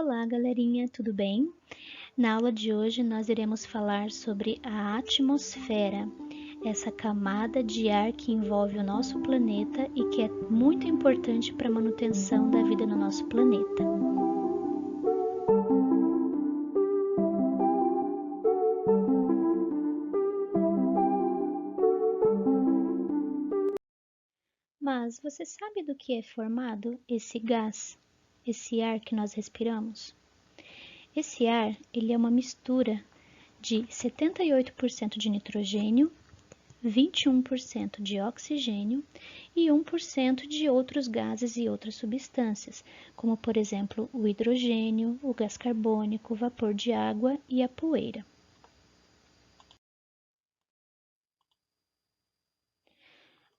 Olá, galerinha, tudo bem? Na aula de hoje nós iremos falar sobre a atmosfera, essa camada de ar que envolve o nosso planeta e que é muito importante para a manutenção da vida no nosso planeta. Mas você sabe do que é formado esse gás, esse ar que nós respiramos? Esse ar, ele é uma mistura de 78% de nitrogênio, 21% de oxigênio e 1% de outros gases e outras substâncias, como por exemplo o hidrogênio, o gás carbônico, o vapor de água e a poeira.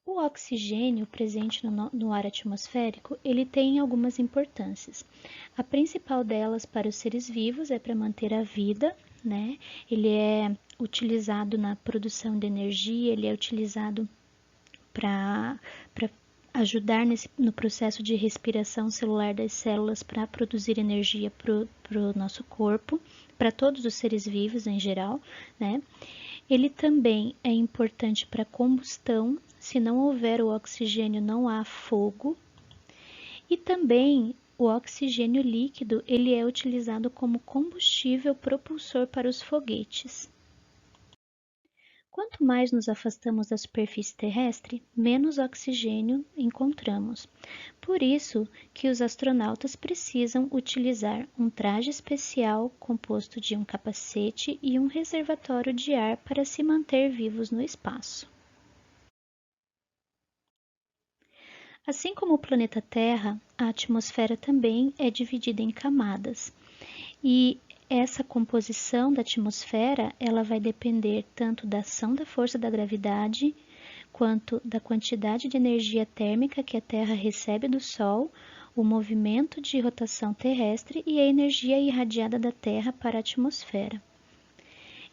O oxigênio presente no ar atmosférico, ele tem algumas importâncias. A principal delas para os seres vivos é para manter a vida, né? Ele é utilizado na produção de energia, ele é utilizado para ajudar no processo de respiração celular das células para produzir energia para o nosso corpo, para todos os seres vivos em geral, né? Ele também é importante para combustão. Se não houver o oxigênio, não há fogo. E também o oxigênio líquido, ele é utilizado como combustível propulsor para os foguetes. Quanto mais nos afastamos da superfície terrestre, menos oxigênio encontramos. Por isso que os astronautas precisam utilizar um traje especial composto de um capacete e um reservatório de ar para se manter vivos no espaço. Assim como o planeta Terra, a atmosfera também é dividida em camadas. E essa composição da atmosfera, ela vai depender tanto da ação da força da gravidade, quanto da quantidade de energia térmica que a Terra recebe do Sol, o movimento de rotação terrestre e a energia irradiada da Terra para a atmosfera.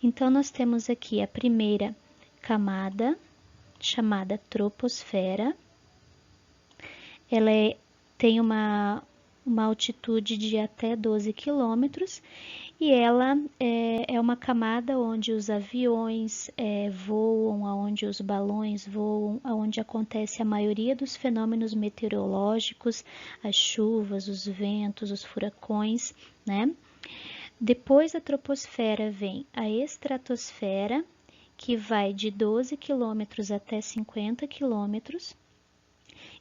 Então, nós temos aqui a primeira camada, chamada troposfera. Ela tem uma altitude de até 12 quilômetros e ela é uma camada onde os aviões voam, onde os balões voam, onde acontece a maioria dos fenômenos meteorológicos, as chuvas, os ventos, os furacões, né? Depois da troposfera vem a estratosfera, que vai de 12 quilômetros até 50 quilômetros.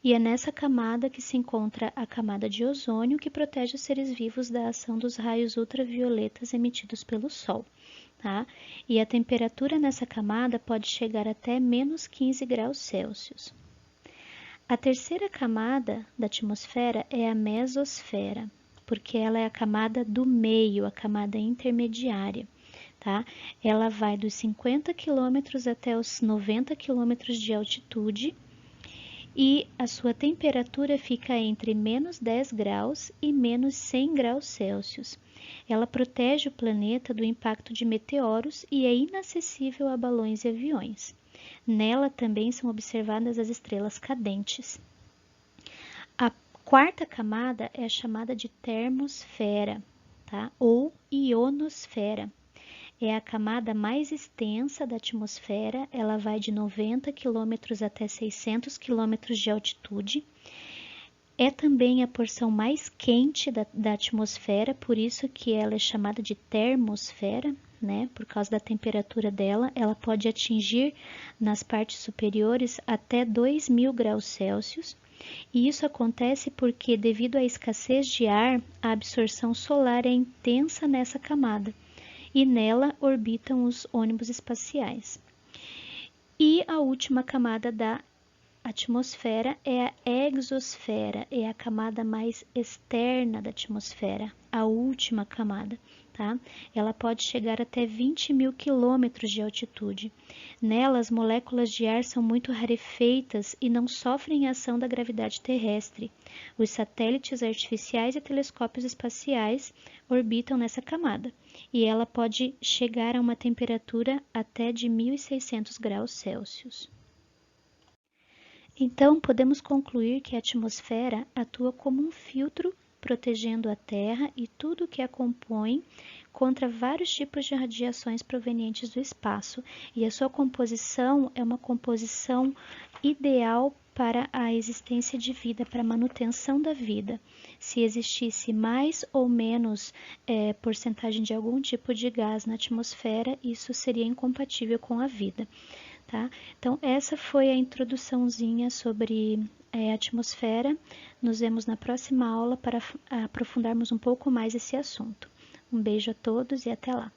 E é nessa camada que se encontra a camada de ozônio, que protege os seres vivos da ação dos raios ultravioletas emitidos pelo Sol. Tá? E a temperatura nessa camada pode chegar até menos 15 graus Celsius. A terceira camada da atmosfera é a mesosfera, porque ela é a camada do meio, a camada intermediária. Tá? Ela vai dos 50 quilômetros até os 90 quilômetros de altitude, e a sua temperatura fica entre menos 10 graus e menos 100 graus Celsius. Ela protege o planeta do impacto de meteoros e é inacessível a balões e aviões. Nela também são observadas as estrelas cadentes. A quarta camada é a chamada de termosfera, tá? Ou ionosfera. É a camada mais extensa da atmosfera, ela vai de 90 km até 600 km de altitude. É também a porção mais quente da atmosfera, por isso que ela é chamada de termosfera, né? Por causa da temperatura dela, ela pode atingir nas partes superiores até 2000 graus Celsius. E isso acontece porque, devido à escassez de ar, a absorção solar é intensa nessa camada. E nela orbitam os ônibus espaciais. E a última camada da atmosfera é a exosfera, é a camada mais externa da atmosfera, a última camada, tá? Ela pode chegar até 20 mil quilômetros de altitude. Nela, as moléculas de ar são muito rarefeitas e não sofrem a ação da gravidade terrestre. Os satélites artificiais e telescópios espaciais orbitam nessa camada, e ela pode chegar a uma temperatura até de 1600 graus Celsius. Então, podemos concluir que a atmosfera atua como um filtro protegendo a Terra e tudo que a compõe contra vários tipos de radiações provenientes do espaço, e a sua composição é uma composição ideal para a existência de vida, para a manutenção da vida. Se existisse mais ou menos porcentagem de algum tipo de gás na atmosfera, isso seria incompatível com a vida. Tá? Então, essa foi a introduçãozinha sobre a atmosfera. Nos vemos na próxima aula para aprofundarmos um pouco mais esse assunto. Um beijo a todos e até lá!